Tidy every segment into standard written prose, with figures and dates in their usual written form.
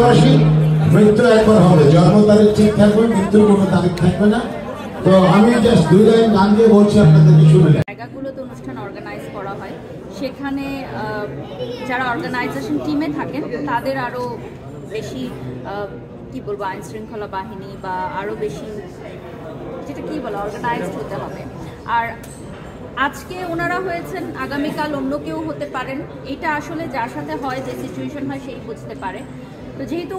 বাংলাবাসী মৃত্যু একবার হবে, জন্ম তারিখ ঠিক থাকবে, মৃত্যুর কোনো তারিখ থাকবে না। তো আমি জাস্ট 2 লাইন গান দিয়ে বলছি আপনাদেরকে শুনে। জায়গাগুলোতে অনুষ্ঠান অর্গানাইজ করা হয়, সেখানে যারা অর্গানাইজেশন টিমে থাকেন তাদের আরও বেশি কি বলবো আইন শৃঙ্খলা বাহিনী বা আরও বেশি যেটা কি বলে অর্গানাইজড হতে হবে। আর আজকে ওনারা হয়েছেন, আগামীকাল অন্য কেউ হতে পারেন। এটা আসলে যার সাথে হয়, যে সিচুয়েশন হয় সেই বুঝতে পারে। তো যেহেতু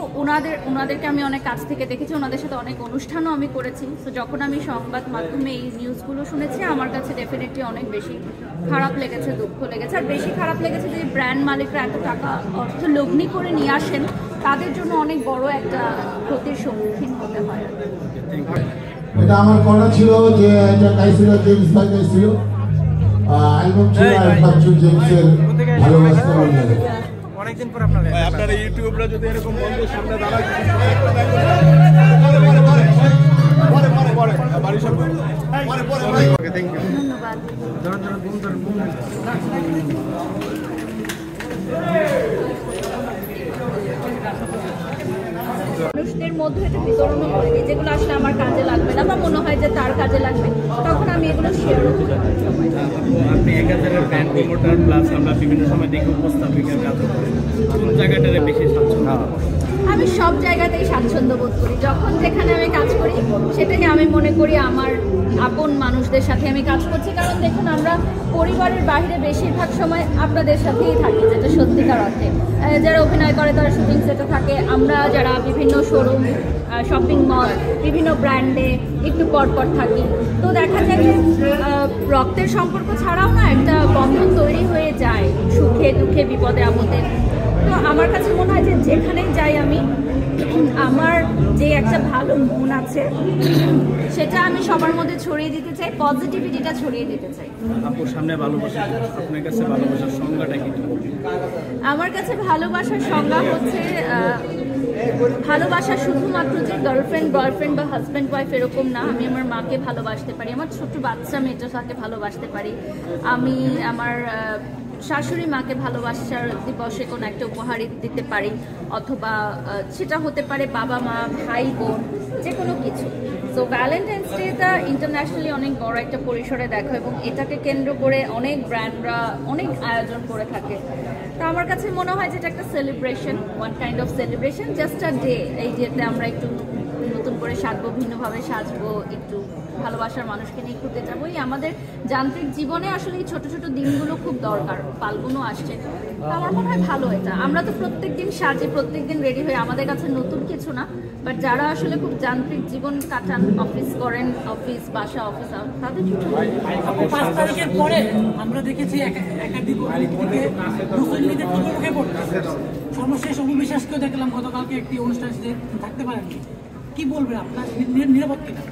ওনাদেরকে আমি অনেক কাছ থেকে দেখেছি, ওনাদের সাথে অনেক অনুষ্ঠানও আমি করেছি, তো যখন আমি সংবাদ মাধ্যমে এই নিউজগুলো শুনেছি আমার কাছে ডেফিনেটলি অনেক বেশি খারাপ লেগেছে, দুঃখ লেগেছে। আর বেশি খারাপ লেগেছে যে ব্র্যান্ড মালিকরা এত টাকা অর্থ লগ্নি করে নিয়ে আসেন, তাদের জন্য অনেক বড় একটা ক্ষতির সম্মুখীন হতে হয়। এটা আমার করা ছিল যে এটা গাইছিল জেমস ভাই গাইছিল, অ্যালবাম ছিল বাচ্চু জেমসের ভালোবাসতে বলে। অনেকদিন পর আপনারা ইউটিউবরা যদি এরকম বন্ধুর সামনে দাঁড়ায় ধন্যবাদ। মানুষদের মধ্যে এটা বিতরণও করে দিই, যেগুলো আসলে আমার কাজে লাগবে না বা মনে হয় যে তার কাজে লাগবে, তখন আমি এগুলো শেয়ারও করি। আপনি একাধারের ব্র্যান্ড প্রমোটার প্লাস আমরা বিভিন্ন সময় দেখি উপস্থাপিকার কাজ করেন, কোন জায়গাটারে বেশি স্বাচ্ছন্দ্য? আমি সব জায়গাতেই স্বাচ্ছন্দ্য বোধ করি। যখন যেখানে আমি কাজ করি সেটাকে আমি মনে করি আমার আপন মানুষদের সাথে আমি কাজ করছি। কারণ দেখুন, আমরা পরিবারের বাইরে বেশিরভাগ সময় আপনাদের সাথেই থাকি, যেটা সত্যিকার অর্থে। যারা অভিনয় করে তারা শুটিং সেটে থাকে, আমরা যারা বিভিন্ন শোরুম, শপিং মল, বিভিন্ন ব্র্যান্ডে একটু পরপর থাকি। তো দেখা যায় যে রক্তের সম্পর্ক ছাড়াও না একটা বন্ধন তৈরি হয়ে যায় সুখে দুঃখে বিপদে আপদে। তো আমার কাছে মনে হয় যে যেখানেই যাই আমি, আমার যে একটা ভালো মন আছে সেটা আমি সবার মধ্যে ছড়িয়ে দিতে চাই, পজিটিভিটিটা ছড়িয়ে দিতে চাই। আপুর সামনে ভালোবাসা, আপনার কাছে ভালোবাসার সংজ্ঞাটা কি? আমার কাছে ভালোবাসার সংজ্ঞা হচ্ছে ভালোবাসা শুধুমাত্র যে গার্লফ্রেন্ড বয়ফ্রেন্ড বা হাজব্যান্ড ওয়াইফ এরকম না। আমি আমার মাকে ভালোবাসতে পারি, আমার ছোট্ট বাচ্চা মেয়েটাকে ভালোবাসতে পারি, আমি আমার শাশুড়ি মাকে ভালোবাসার দিবসে কোনো একটা উপহার দিতে পারি, অথবা সেটা হতে পারে বাবা মা ভাই বোন যে কোনো কিছু। সো ভ্যালেন্টাইন্স ডেটা ইন্টারন্যাশনালি অনেক বড় একটা পরিসরে দেখা, এবং এটাকে কেন্দ্র করে অনেক ব্র্যান্ডরা অনেক আয়োজন করে থাকে। তো আমার কাছে মনে হয় যে এটা একটা celebration, one kind of celebration, just a day. এই ডেতে আমরা একটু নতুন করে সাজবো, ভিন্নভাবে সাজবো, একটু ভালোবাসার মানুষকে নিয়ে ঘুরতে যাবো। এই আমাদের যান্ত্রিক জীবনে আসলে এই ছোট ছোট দিনগুলো খুব দরকার। ফাল্গুনও আসছে, আমার মনে হয় ভালো এটা। আমরা তো প্রত্যেকদিন সাজি, প্রত্যেকদিন রেডি হয়ে, আমাদের কাছে নতুন কিছু না। বাট যারা আসলে খুব যান্ত্রিক জীবন কাটান, অফিস করেন, অফিস বাসা অফিস, তাদের জন্য 5 তারিখের পরে আমরা দেখেছি একাধিক সর্বশেষ অপু বিশ্বাসকেও দেখলাম গতকালকে একটি অনুষ্ঠানে থাকতে পারেননি। কি বলবেন আপনার, নিরাপদ কিনা?